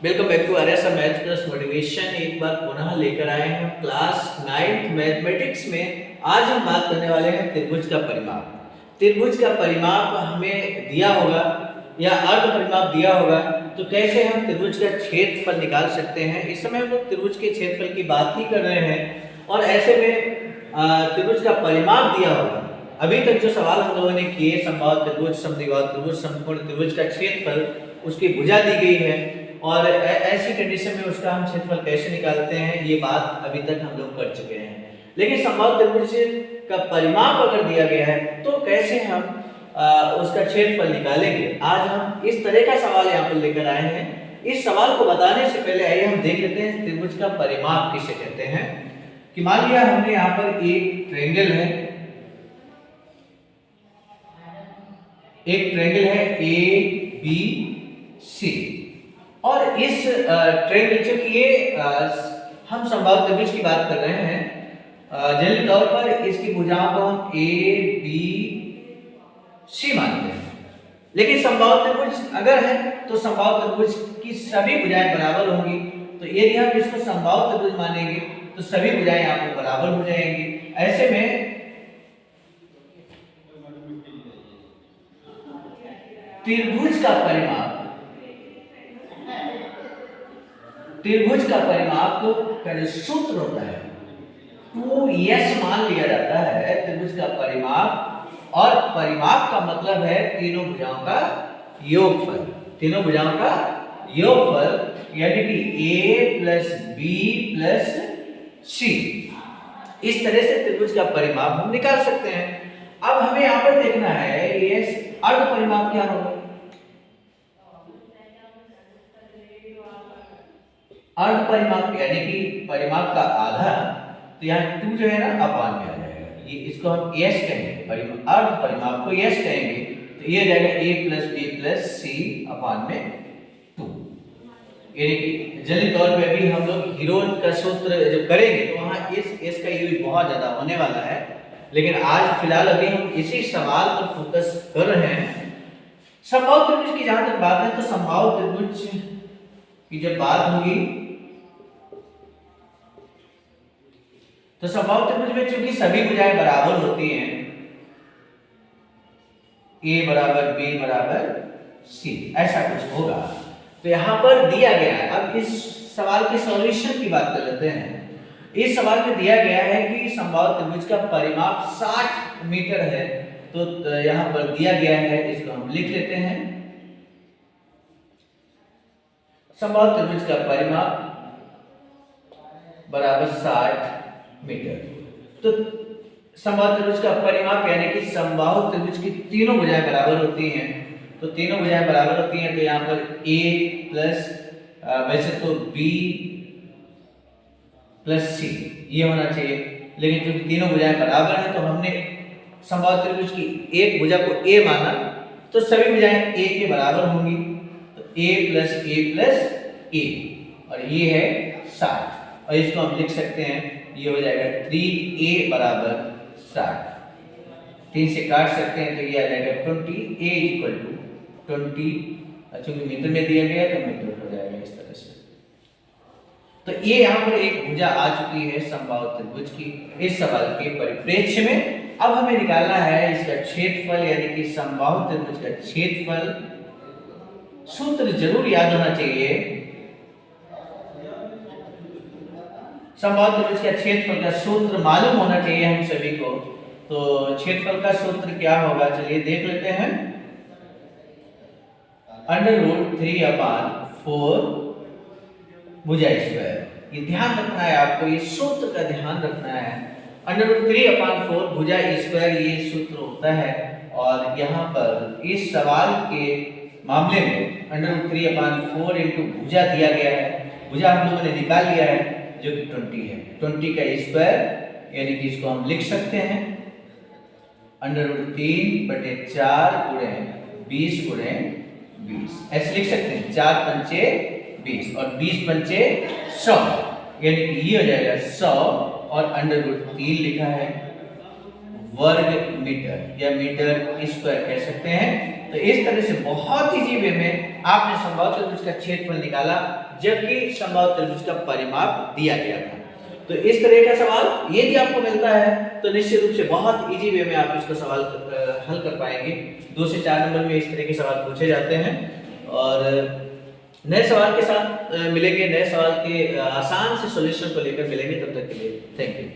Welcome back to Arya math plus motivation. एक बार पुनः लेकर आए हैं क्लास 9th मैथमेटिक्स में। आज हम बात करने वाले हैं त्रिभुज का परिमाप। त्रिभुज का परिमाप हमें दिया होगा या अर्ध परिमाप दिया होगा, तो कैसे हम त्रिभुज का क्षेत्रफल निकाल सकते हैं। इस समय हम लोग त्रिभुज के क्षेत्रफल की बात ही कर रहे हैं और ऐसे में त्रिभुज का परिमाप दिया होगा। अभी तक जो सवाल हम लोगों ने किए, समबाहु त्रिभुज, समद्विबाहु त्रिभुज, समकोण त्रिभुज का क्षेत्रफल, उसकी भुजा दी गई है और ऐसी कंडीशन में उसका हम क्षेत्रफल कैसे निकालते हैं, ये बात अभी तक हम लोग कर चुके हैं। लेकिन समबाहु त्रिभुज का परिमाप अगर दिया गया है तो कैसे हम उसका क्षेत्रफल निकालेंगे। आज हम इस तरह का सवाल यहाँ पर लेकर आए हैं। इस सवाल को बताने से पहले आइए हम देख लेते हैं त्रिभुज का परिमाप किसे कहते हैं। कि मान लिया हमने यहाँ पर एक ट्रायंगल है, ए बी सी, और इस ट्रायंगल चूंकि ये हम समबाहु त्रिभुज की बात कर रहे हैं, जनरली तौर पर इसकी भुजाओं को हम ए बी सी मानते हैं। लेकिन समबाहु त्रिभुज अगर है तो समबाहु त्रिभुज की सभी भुजाएं बराबर होंगी। तो यदि हम इसको समबाहु त्रिभुज मानेंगे तो सभी भुजाएं यहाँ पर बराबर हो जाएंगी। ऐसे में त्रिभुज का परिमाप का जो सूत्र होता है 2s मान लिया जाता है त्रिभुज का परिमाप। और परिमाप का मतलब है तीनों भुजाओं का योगफल। तीनों भुजाओं का योगफल यानी कि a प्लस बी प्लस सी। इस तरह से त्रिभुज का परिमाप हम निकाल सकते हैं। अब हमें यहाँ पर देखना है ये अर्ध परिमाप क्या होगा। अर्ध परिमाप यानी कि परिमाप का आधा, तो यहाँ 2 जो है ना अपान में आ जाएगा। ये इसको हम s कहेंगे, अर्ध परिमाप को s कहेंगे। तो ये जाएगा a प्लस बी प्लस सी अपान में 2। यानी कि जल्दी तौर पे अभी हम लोग हीरोन का सूत्र जब करेंगे तो वहाँ s का यूज बहुत ज्यादा होने वाला है। लेकिन आज फिलहाल अभी हम इसी सवाल पर फोकस कर रहे हैं। समबाहु त्रिभुज की जहां तक बात है तो समबाहु त्रिभुज की जब बात होगी तो समबाहु त्रिभुज में चूंकि सभी भुजाएं बराबर होती हैं, a बराबर b बराबर c, ऐसा कुछ होगा। तो यहां पर दिया गया है। अब इस सवाल के सॉल्यूशन की बात कर लेते हैं। इस सवाल में दिया गया है कि समबाहु त्रिभुज का परिमाप 60 मीटर है। तो यहां पर दिया गया है, इसको हम लिख लेते हैं। समबाहु त्रिभुज का परिमाप बराबर 60 मीटर। तो समबाहु त्रिभुज का परिमाप यानी कि समबाहु त्रिभुज की तीनों भुजाएं बराबर होती हैं। तो तीनों भुजाएं बराबर होती हैं तो यहाँ पर a प्लस वैसे तो b प्लस सी ये होना चाहिए। लेकिन क्योंकि तीनों भुजाएं बराबर हैं तो हमने समबाहु त्रिभुज की एक भुजा को a माना, तो सभी भुजाएं a के बराबर होंगी। तो a प्लस a और ये है 60, और इसको हम लिख सकते हैं, ये हो जाएगा 3a बराबर 60। 3 से काट सकते हैं तो ये आ जाएगा 20, a इक्वल टू 20। चूंकि मीटर में दिया गया तो मीटर हो जाएगा इस तरह से। तो ये यहाँ पर एक भुजा आ चुकी है समबाहु त्रिभुज की। इस सवाल के परिप्रेक्ष्य में अब हमें निकालना है इसका क्षेत्रफल यानी कि समबाहु त्रिभुज का क्षेत्रफल। सूत्र जरूर याद होना चाहिए। समबाहु त्रिभुज का क्षेत्रफल का सूत्र मालूम होना चाहिए हम सभी को। तो क्षेत्रफल का सूत्र क्या होगा, चलिए देख लेते हैं। √3/4 भुजा स्क्वायर। ये ध्यान रखना है आपको, ये सूत्र का ध्यान रखना है। √3/4 भुजा स्क्वायर ये सूत्र होता है। और यहाँ पर इस सवाल के मामले में √3/4 इंटू भुजा दिया गया है। भुजा हम लोगों ने निकाल लिया है जो कि 20 है। 20 का स्क्वायर यानी कि इसको हम लिख सकते हैं √3/4 गुणे 20 गुणे 20, ऐसे लिख सकते हैं। 4 पंचे 20 और 20 पंचे 100, यानी कि ये हो जाएगा 100 और √3 लिखा है वर्ग मीटर या मीटर स्क्वायर कह सकते हैं। तो इस तरह से बहुत इजी वे में आपने समबाहु त्रिभुज का क्षेत्रफल निकाला, जबकि समबाहु त्रिभुज का परिमाप दिया गया था। तो इस तरह का सवाल यदि आपको मिलता है तो निश्चित रूप से बहुत इजी वे में आप इसका सवाल हल कर पाएंगे। 2 से 4 नंबर में इस तरह के सवाल पूछे जाते हैं। और नए सवाल के साथ मिलेंगे, नए सवाल के आसान से सॉल्यूशन को लेकर मिलेंगे। तब तक के लिए थैंक यू।